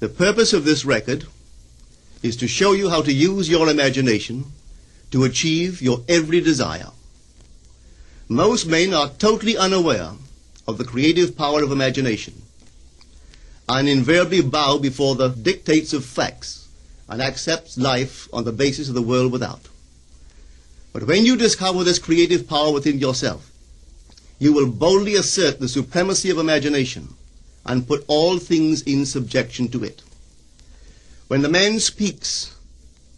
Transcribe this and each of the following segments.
The purpose of this record is to show you how to use your imagination to achieve your every desire. Most men are totally unaware of the creative power of imagination and invariably bow before the dictates of facts and accept life on the basis of the world without. But when you discover this creative power within yourself, you will boldly assert the supremacy of imagination and put all things in subjection to it. When the man speaks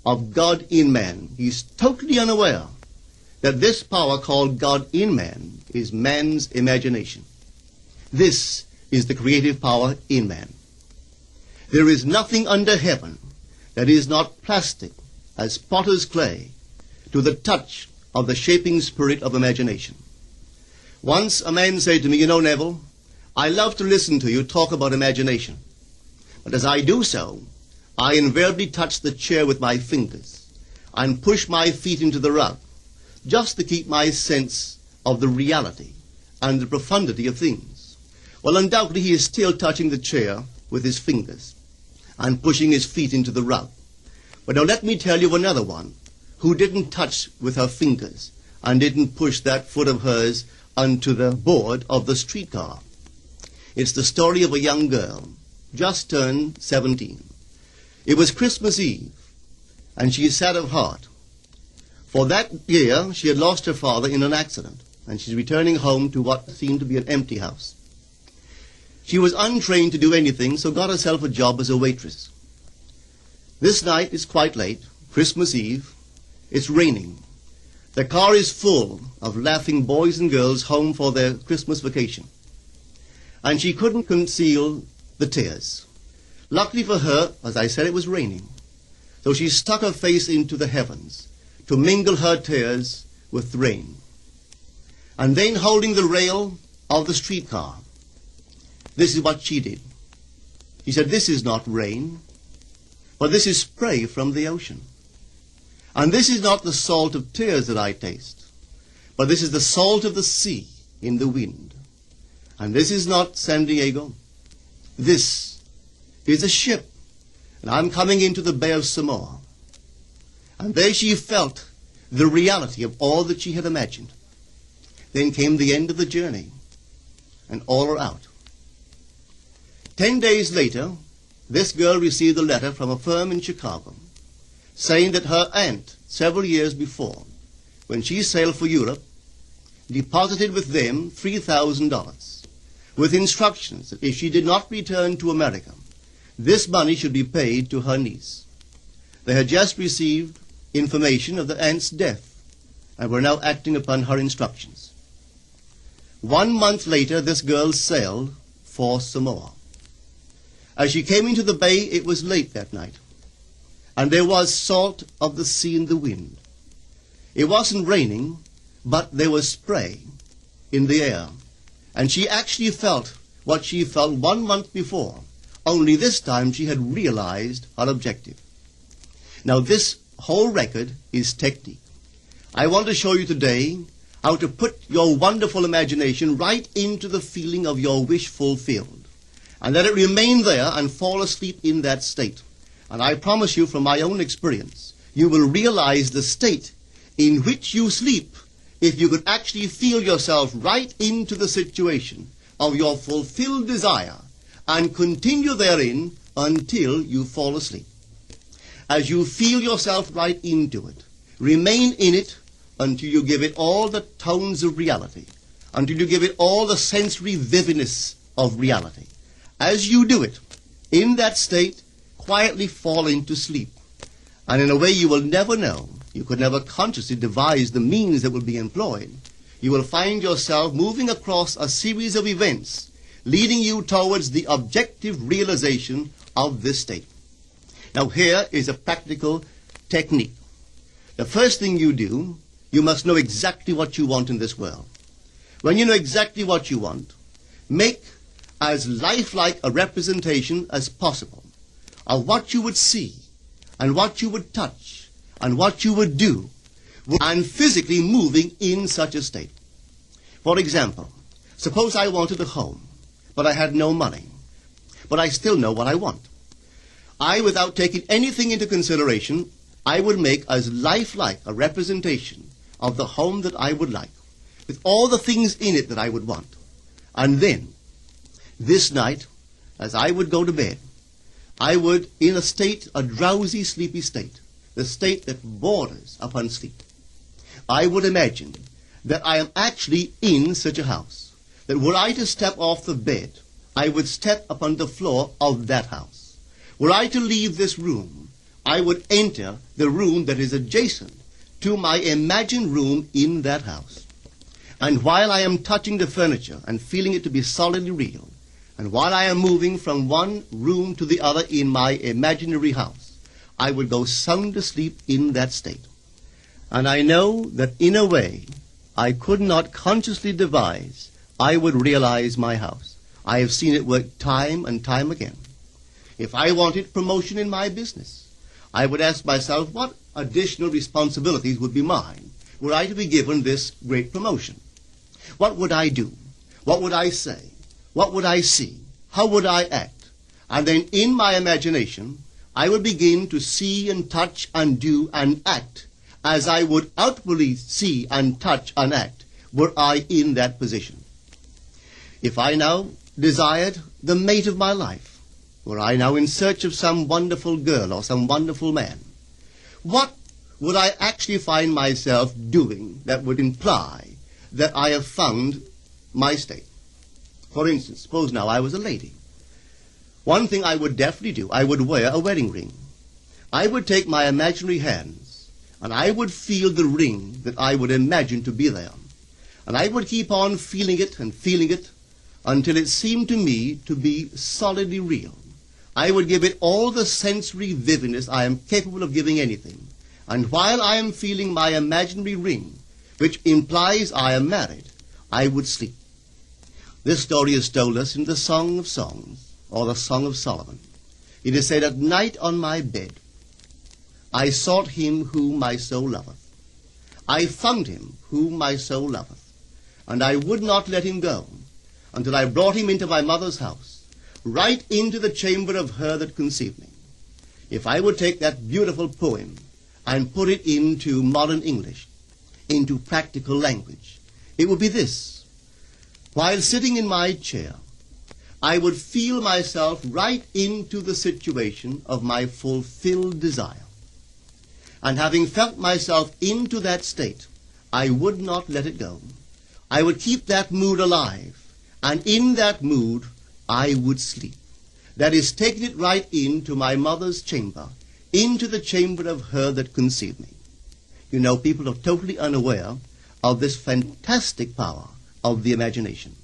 of God in man, he is totally unaware that this power called God in man is man's imagination. This is the creative power in man. There is nothing under heaven that is not plastic as potter's clay to the touch of the shaping spirit of imagination. Once a man said to me, "You know, Neville, I love to listen to you talk about imagination. But as I do so, I invariably touch the chair with my fingers and push my feet into the rug, just to keep my sense of the reality and the profundity of things." Well, undoubtedly he is still touching the chair with his fingers and pushing his feet into the rug. But now let me tell you another one who didn't touch with her fingers and didn't push that foot of hers onto the board of the streetcar. It's the story of a young girl, just turned 17. It was Christmas Eve, and she is sad of heart. For that year, she had lost her father in an accident, and she's returning home to what seemed to be an empty house. She was untrained to do anything, so got herself a job as a waitress. This night is quite late, Christmas Eve. It's raining. The car is full of laughing boys and girls home for their Christmas vacation. And she couldn't conceal the tears. Luckily for her, as I said, it was raining. So she stuck her face into the heavens to mingle her tears with the rain. And then, holding the rail of the streetcar, this is what she did. She said, "This is not rain, but this is spray from the ocean. And this is not the salt of tears that I taste, but this is the salt of the sea in the wind. And this is not San Diego. This is a ship, and I'm coming into the Bay of Samoa." And there she felt the reality of all that she had imagined. Then came the end of the journey, and all are out. 10 days later, this girl received a letter from a firm in Chicago saying that her aunt, several years before, when she sailed for Europe, deposited with them $3,000 with instructions that if she did not return to America, this money should be paid to her niece. They had just received information of the aunt's death and were now acting upon her instructions. 1 month later, this girl sailed for Samoa. As she came into the bay, it was late that night, and there was salt of the sea in the wind. It wasn't raining, but there was spray in the air, and she actually felt what she felt 1 month before, only this time she had realized her objective. Now this whole record is technique. I want to show you today how to put your wonderful imagination right into the feeling of your wish fulfilled, and let it remain there and fall asleep in that state. And I promise you from my own experience, you will realize the state in which you sleep if you could actually feel yourself right into the situation of your fulfilled desire and continue therein until you fall asleep. As you feel yourself right into it, remain in it until you give it all the tones of reality, until you give it all the sensory vividness of reality. As you do it, in that state, quietly fall into sleep. And in a way you will never know, you could never consciously devise the means that will be employed, you will find yourself moving across a series of events leading you towards the objective realization of this state. Now here is a practical technique. The first thing you do, you must know exactly what you want in this world. When you know exactly what you want, make as lifelike a representation as possible of what you would see and what you would touch and what you would do and physically moving in such a state. For example, suppose I wanted a home, but I had no money, but I still know what I want. without taking anything into consideration, I would make as lifelike a representation of the home that I would like, with all the things in it that I would want. And then, this night, as I would go to bed, I would, in a drowsy, sleepy state, the state that borders upon sleep, I would imagine that I am actually in such a house, that were I to step off the bed, I would step upon the floor of that house. Were I to leave this room, I would enter the room that is adjacent to my imagined room in that house. And while I am touching the furniture and feeling it to be solidly real, and while I am moving from one room to the other in my imaginary house, I would go sound asleep in that state. And I know that in a way I could not consciously devise, I would realize my house. I have seen it work time and time again. If I wanted promotion in my business, I would ask myself what additional responsibilities would be mine were I to be given this great promotion. What would I do? What would I say? What would I see? How would I act? And then in my imagination, I would begin to see and touch and do and act as I would outwardly see and touch and act were I in that position. If I now desired the mate of my life, were I now in search of some wonderful girl or some wonderful man, what would I actually find myself doing that would imply that I have found my state? For instance, suppose now I was a lady. One thing I would definitely do, I would wear a wedding ring. I would take my imaginary hands, and I would feel the ring that I would imagine to be there. And I would keep on feeling it until it seemed to me to be solidly real. I would give it all the sensory vividness I am capable of giving anything. And while I am feeling my imaginary ring, which implies I am married, I would sleep. This story is told us in the Song of Songs, or the Song of Solomon. It is said, "At night on my bed, I sought him whom my soul loveth. I found him whom my soul loveth, and I would not let him go until I brought him into my mother's house, right into the chamber of her that conceived me." If I would take that beautiful poem and put it into modern English, into practical language, it would be this. While sitting in my chair, I would feel myself right into the situation of my fulfilled desire. And having felt myself into that state, I would not let it go. I would keep that mood alive, and in that mood I would sleep. That is, taking it right into my mother's chamber, into the chamber of her that conceived me. You know, people are totally unaware of this fantastic power of the imagination.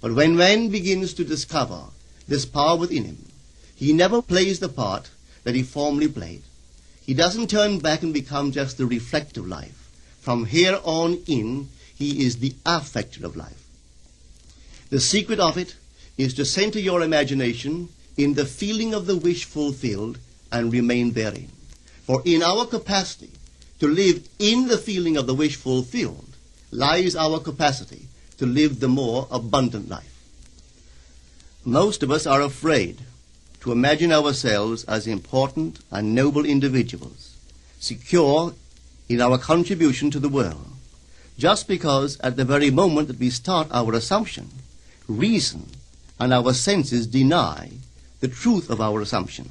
But when man begins to discover this power within him, he never plays the part that he formerly played. He doesn't turn back and become just the reflective life. From here on in, he is the affecter of life. The secret of it is to center your imagination in the feeling of the wish fulfilled and remain therein. For in our capacity to live in the feeling of the wish fulfilled lies our capacity to live the more abundant life. Most of us are afraid to imagine ourselves as important and noble individuals, secure in our contribution to the world, just because at the very moment that we start our assumption, reason and our senses deny the truth of our assumption.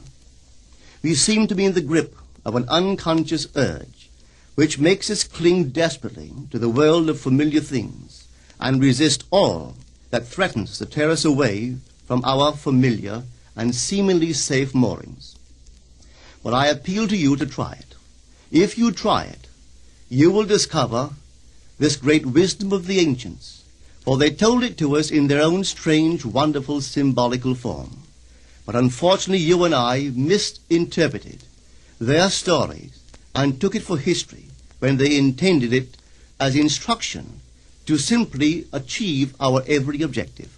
We seem to be in the grip of an unconscious urge which makes us cling desperately to the world of familiar things and resist all that threatens to tear us away from our familiar and seemingly safe moorings. But I appeal to you to try it. If you try it, you will discover this great wisdom of the ancients, for they told it to us in their own strange, wonderful, symbolical form. But unfortunately, you and I misinterpreted their stories and took it for history when they intended it as instruction to simply achieve our every objective.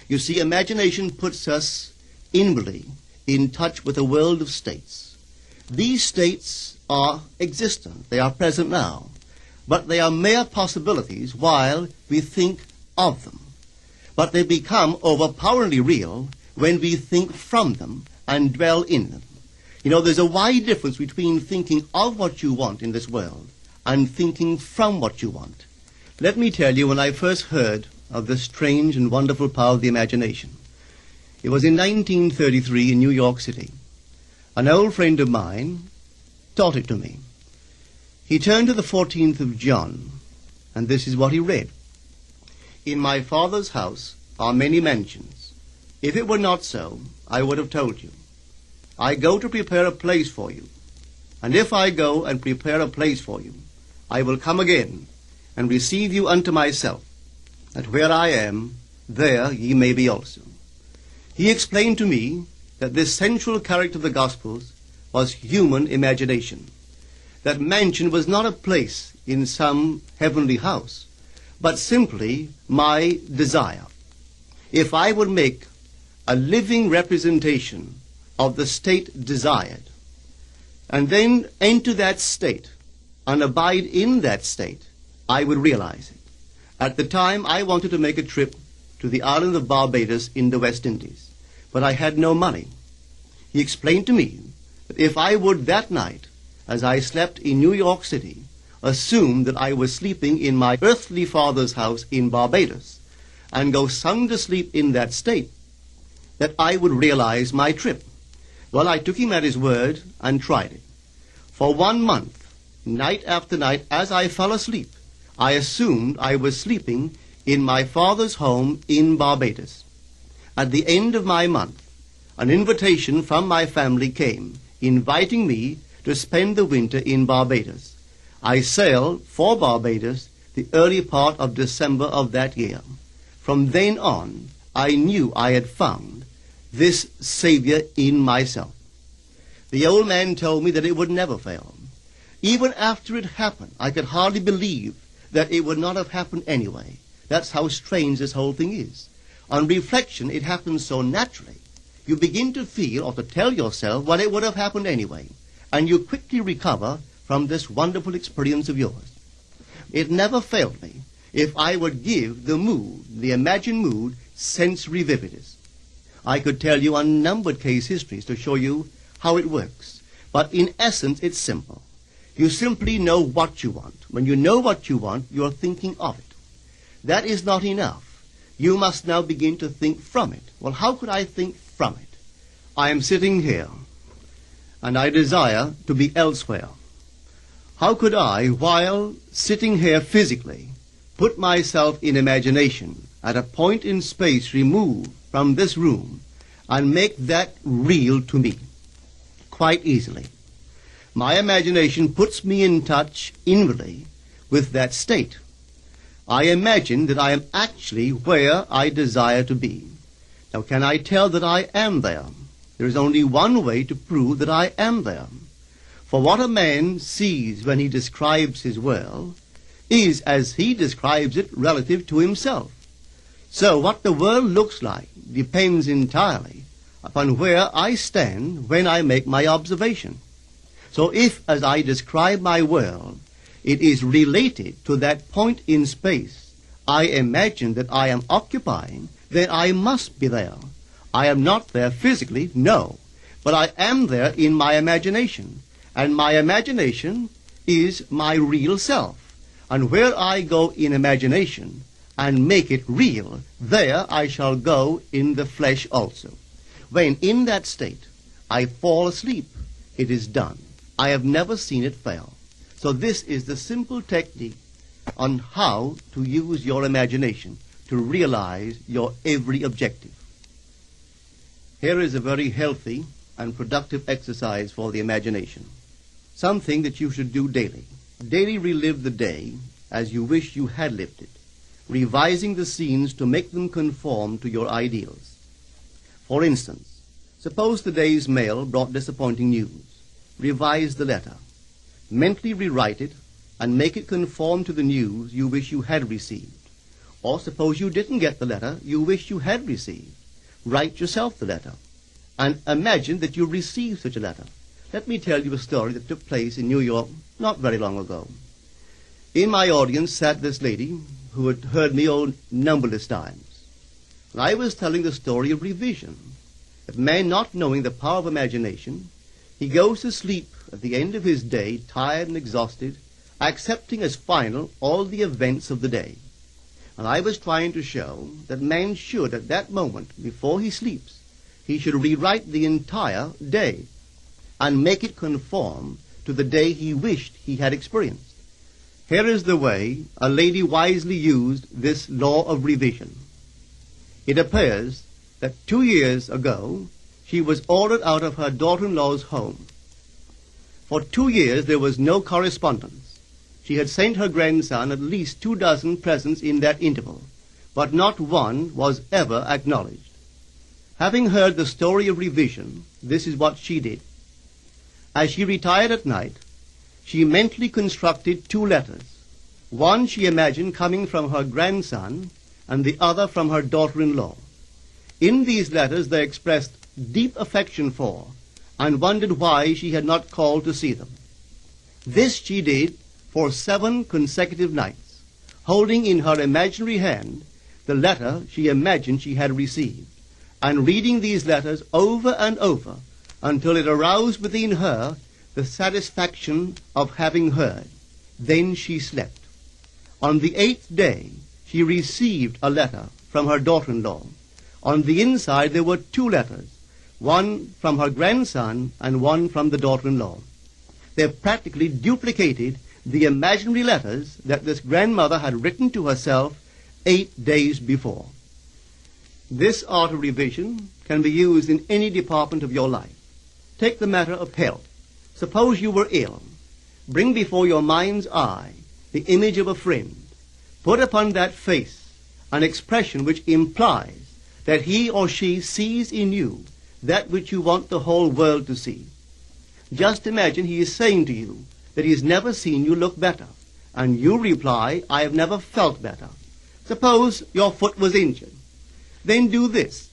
You see, imagination puts us inwardly in touch with a world of states. These states are existent. They are present now. But they are mere possibilities while we think of them. But they become overpoweringly real when we think from them and dwell in them. You know, there's a wide difference between thinking of what you want in this world and thinking from what you want. Let me tell you, when I first heard of this strange and wonderful power of the imagination, it was in 1933 in New York City. An old friend of mine taught it to me. He turned to the 14th of John, and this is what he read. In my Father's house are many mansions. If it were not so, I would have told you. I go to prepare a place for you. And if I go and prepare a place for you, I will come again and receive you unto myself, that where I am, there ye may be also. He explained to me that this central character of the Gospels was human imagination. That mansion was not a place in some heavenly house, but simply my desire. If I would make a living representation of the state desired, and then enter that state and abide in that state, I would realize it. At the time, I wanted to make a trip to the island of Barbados in the West Indies, but I had no money. He explained to me that if I would that night, as I slept in New York City, assume that I was sleeping in my earthly father's house in Barbados, and go sound asleep in that state, that I would realize my trip. Well, I took him at his word and tried it. For 1 month, night after night, as I fell asleep, I assumed I was sleeping in my father's home in Barbados. At the end of my month, an invitation from my family came, inviting me to spend the winter in Barbados. I sailed for Barbados the early part of December of that year. From then on, I knew I had found this Savior in myself. The old man told me that it would never fail. Even after it happened, I could hardly believe that it would not have happened anyway. That's how strange this whole thing is. On reflection, it happens so naturally. You begin to feel or to tell yourself, well, it would have happened anyway. And you quickly recover from this wonderful experience of yours. It never failed me if I would give the mood, the imagined mood, sensory vividness. I could tell you unnumbered case histories to show you how it works. But in essence, it's simple. You simply know what you want. When you know what you want, you're thinking of it. That is not enough. You must now begin to think from it. Well, how could I think from it? I am sitting here, and I desire to be elsewhere. How could I, while sitting here physically, put myself in imagination at a point in space removed from this room and make that real to me? Quite easily. My imagination puts me in touch inwardly with that state. I imagine that I am actually where I desire to be. Now, can I tell that I am there? There is only one way to prove that I am there. For what a man sees when he describes his world is as he describes it relative to himself. So what the world looks like depends entirely upon where I stand when I make my observation. So if, as I describe my world, it is related to that point in space I imagine that I am occupying, then I must be there. I am not there physically, no, but I am there in my imagination, and my imagination is my real self. And where I go in imagination and make it real, there I shall go in the flesh also. When in that state I fall asleep, it is done. I have never seen it fail. So this is the simple technique on how to use your imagination to realize your every objective. Here is a very healthy and productive exercise for the imagination. Something that you should do daily. Daily relive the day as you wish you had lived it, revising the scenes to make them conform to your ideals. For instance, suppose the day's mail brought disappointing news. Revise the letter. Mentally rewrite it and make it conform to the news you wish you had received. Or suppose you didn't get the letter you wish you had received. Write yourself the letter and imagine that you received such a letter. Let me tell you a story that took place in New York not very long ago. In my audience sat this lady who had heard me numberless times. And I was telling the story of revision. that man, not knowing the power of imagination, he goes to sleep at the end of his day, tired and exhausted, accepting as final all the events of the day. And I was trying to show that man should, at that moment, before he sleeps, he should rewrite the entire day and make it conform to the day he wished he had experienced. Here is the way a lady wisely used this law of revision. It appears that 2 years ago she was ordered out of her daughter-in-law's home. For 2 years there was no correspondence. She had sent her grandson at least 24 presents in that interval, but not one was ever acknowledged. Having heard the story of revision, this is what she did. As she retired at night, she mentally constructed 2 letters. One she imagined coming from her grandson, and the other from her daughter-in-law. In these letters they expressed deep affection for, and wondered why she had not called to see them. This she did for 7 consecutive nights, holding in her imaginary hand the letter she imagined she had received, and reading these letters over and over until it aroused within her the satisfaction of having heard. Then she slept. On the 8th day, she received a letter from her daughter-in-law. On the inside there were 2 letters, one from her grandson and one from the daughter-in-law. They practically duplicated the imaginary letters that this grandmother had written to herself 8 days before. This art of revision can be used in any department of your life. Take the matter of health. Suppose you were ill. Bring before your mind's eye the image of a friend. Put upon that face an expression which implies that he or she sees in you that which you want the whole world to see. Just imagine he is saying to you that he has never seen you look better, and you reply, I have never felt better. Suppose your foot was injured. Then do this.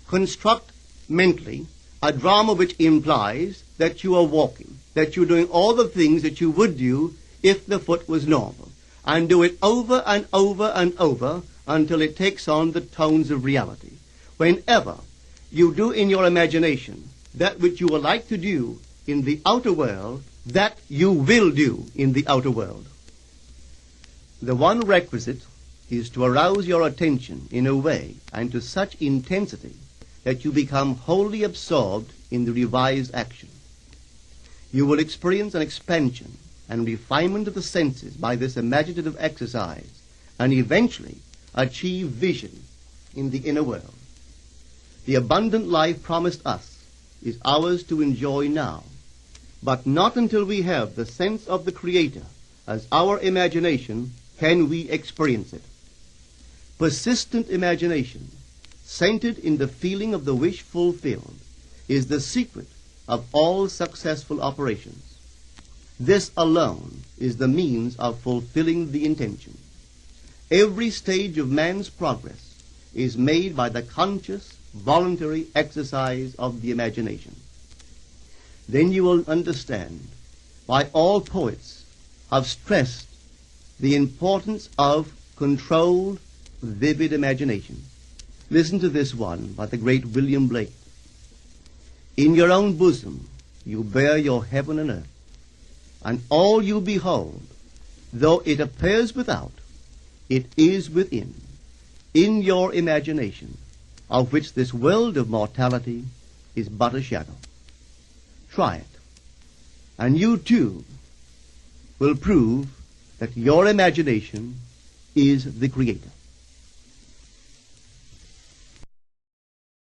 Construct mentally a drama which implies that you are walking, that you're doing all the things that you would do if the foot was normal, and do it over and over and over until it takes on the tones of reality. Whenever you do in your imagination that which you would like to do in the outer world, that you will do in the outer world. The one requisite is to arouse your attention in a way and to such intensity that you become wholly absorbed in the revised action. You will experience an expansion and refinement of the senses by this imaginative exercise, and eventually achieve vision in the inner world. The abundant life promised us is ours to enjoy now, but not until we have the sense of the Creator as our imagination can we experience it. Persistent imagination, centered in the feeling of the wish fulfilled, is the secret of all successful operations. This alone is the means of fulfilling the intention. Every stage of man's progress is made by the conscious, voluntary exercise of the imagination. Then you will understand why all poets have stressed the importance of controlled, vivid imagination. Listen to this one by the great William Blake. In your own bosom you bear your heaven and earth, and all you behold, though it appears without, it is within, in your imagination, of which this world of mortality is but a shadow. Try it, and you too will prove that your imagination is the Creator.